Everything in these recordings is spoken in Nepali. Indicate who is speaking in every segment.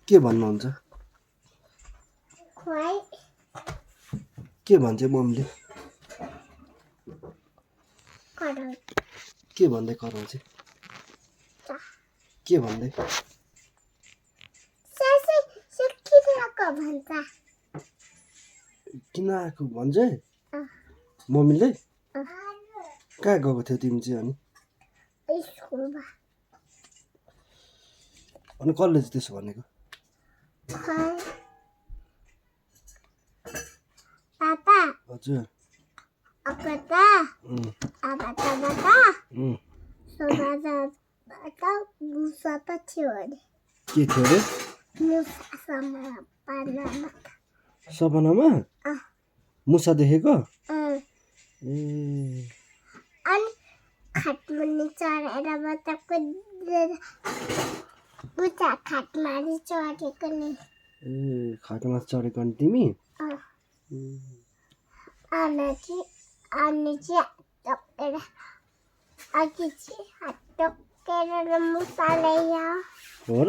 Speaker 1: के भन्नुहुन्छ के भन्छ मम्मीले के भन्दै कराउँछ के भन्दै किन आएको भन्छ मम्मीले कहाँ गएको थियो तिमी चाहिँ अनि कसले चाहिँ त्यसो भनेको हजुर के थियो अरे सपनामा मुसा देखेको
Speaker 2: अनि खाटमुनि चढेर बच्चाको बुचा खाटमाथि चढेको नि
Speaker 1: खाटमा चढेको अनि तिमी
Speaker 2: अनि चाहिँ टक्केर अघि चाहिँ हात टक्केर मुसा ल्यायो
Speaker 1: हो र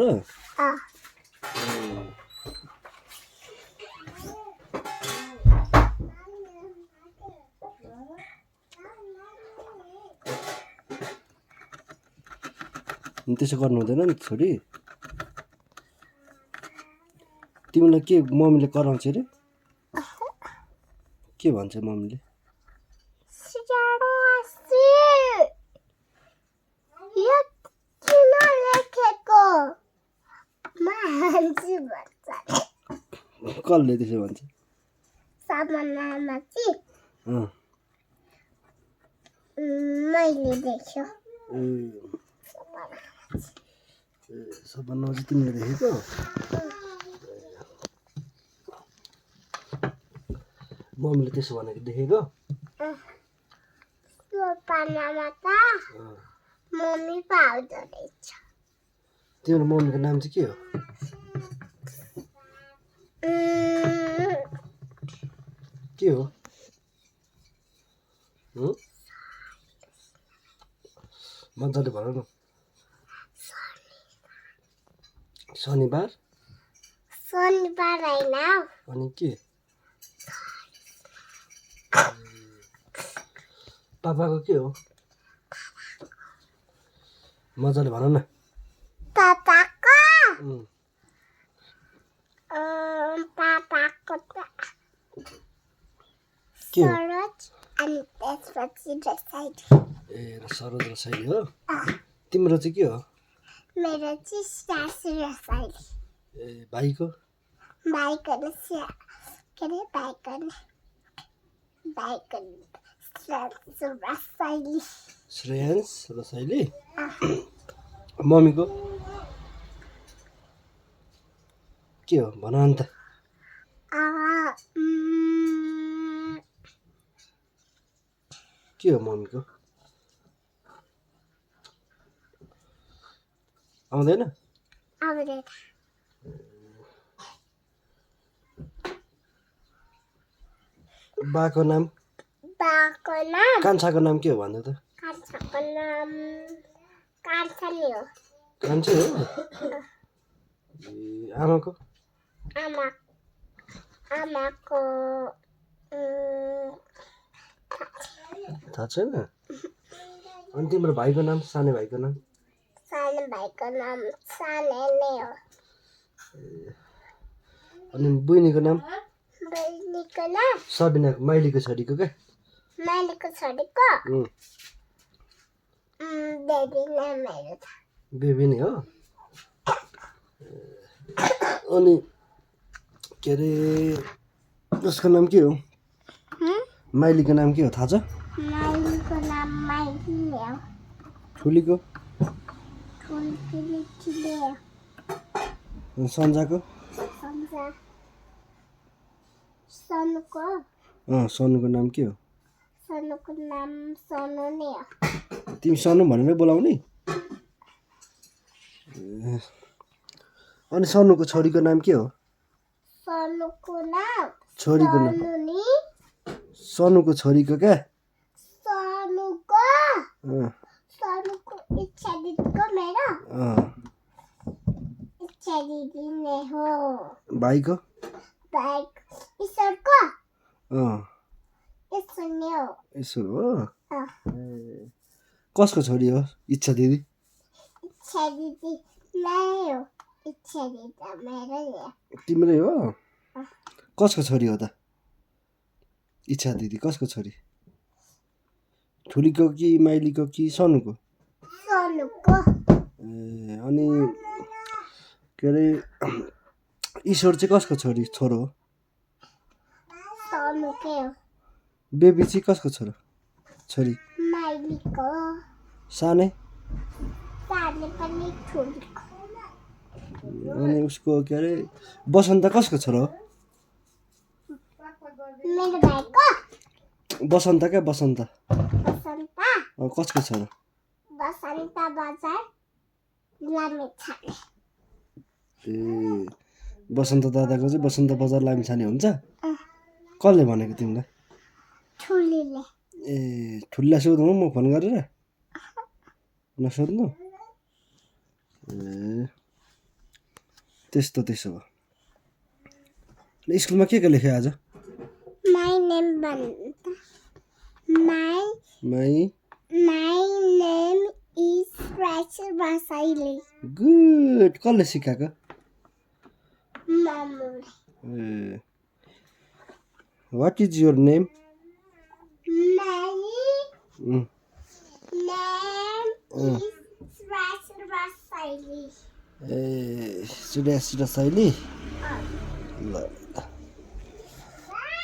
Speaker 1: त्यसो गर्नु हुँदैन नि छोरी तिमीलाई के मम्मीले कराउँछ अरे के भन्छ मम्मीले कसले त्यसो भन्छ
Speaker 2: सपनामा चाहिँ मैले देख्यो
Speaker 1: सपनामा चाहिँ तिमीले देखेको मम्मीले त्यसो भनेको देखेको
Speaker 2: सपनामा त मम्मी पाउँदो रहेछ
Speaker 1: तिम्रो मम्मीको नाम चाहिँ के हो के हो मजाले भन न शनिबार
Speaker 2: होइन
Speaker 1: अनि के पापाको के हो मजाले भन न
Speaker 2: पापाको
Speaker 1: के हो
Speaker 2: सरोज अनि त्यसपछि रसाइली
Speaker 1: ए सरोज रसाइली हो तिम्रो चाहिँ के हो
Speaker 2: मेरो चाहिँ सासु रसाइली
Speaker 1: ए भाइको श्रेयांश रसाइली मम्मीको के हो भन अन्त के हो मम्मीको आउँदैन बाको नाम कान्छाको नाम के हो भन्नु त
Speaker 2: कान्छाको नाम कान्छा नि हो
Speaker 1: कान्छे हो ए आमाको
Speaker 2: आमाको
Speaker 1: थाहा छैन अनि तिम्रो भाइको नाम सानो भाइको नाम
Speaker 2: सानो सानो नै हो
Speaker 1: अनि बहिनीको नाम सबिना माइलीको छोरीको क्या बेबी नै हो अनि के अरे उसको नाम के हो माइलीको नाम के हो थाहा छ ठुलीको सन्जाको सनुको नाम के हो
Speaker 2: सनुको नाम सनु नै हो
Speaker 1: तिमी सनु भनेर बोलाउने अनि सनुको छोरीको नाम के हो
Speaker 2: सनुको नाम
Speaker 1: छोरीको नाम सनुको छोरीको क्या
Speaker 2: सनुको इच्छा दिदीको मेरो इच्छा दिने हो
Speaker 1: भाइको
Speaker 2: बाइक ईश्वरको
Speaker 1: अँ
Speaker 2: ईश्वर नै हो
Speaker 1: ईश्वर हो
Speaker 2: अँ,
Speaker 1: ए कसको छोरी हो इच्छा दिदी
Speaker 2: इच्छा दिदी नै हो इच्छा दिदी मेरो हो
Speaker 1: तिम्रै हो
Speaker 2: अँ,
Speaker 1: कसको छोरी हो त इच्छा दिदी कसको छोरी ठुलीको कि माइलीको कि सनुको
Speaker 2: सोनुको
Speaker 1: ए अनि के अरे ईश्वर चाहिँ कसको छोरो हो
Speaker 2: सोनुकै हो
Speaker 1: बेबी चाहिँ कसको छोरी
Speaker 2: माइलीको
Speaker 1: सानै
Speaker 2: सानो पनि ठुलीको
Speaker 1: अनि उसको के अरे बसन्त कसको छोरो हो
Speaker 2: मेरो भाइको
Speaker 1: बसन्त क्या बसन्त
Speaker 2: बसन्त
Speaker 1: कसको छोरो
Speaker 2: बसन्त बजार लामेछाने
Speaker 1: ए बसन्त दादाको चाहिँ बसन्त बजार लामिछाने हुन्छ
Speaker 2: अँ,
Speaker 1: कसले भनेको तिमीलाई
Speaker 2: ठुलीले
Speaker 1: ए ठुल्ला सोध्नु म फोन गरेर नसोध्नु ए त्यसो भए स्कुलमा के लेख्यो आज
Speaker 2: माई नेम भन्दा my
Speaker 1: my
Speaker 2: name is Rachel बासाइले
Speaker 1: गुड कसले सिकाएको
Speaker 2: मामुले
Speaker 1: ए what is your name
Speaker 2: my name is Rachel बासाइले
Speaker 1: ए सुडा शैली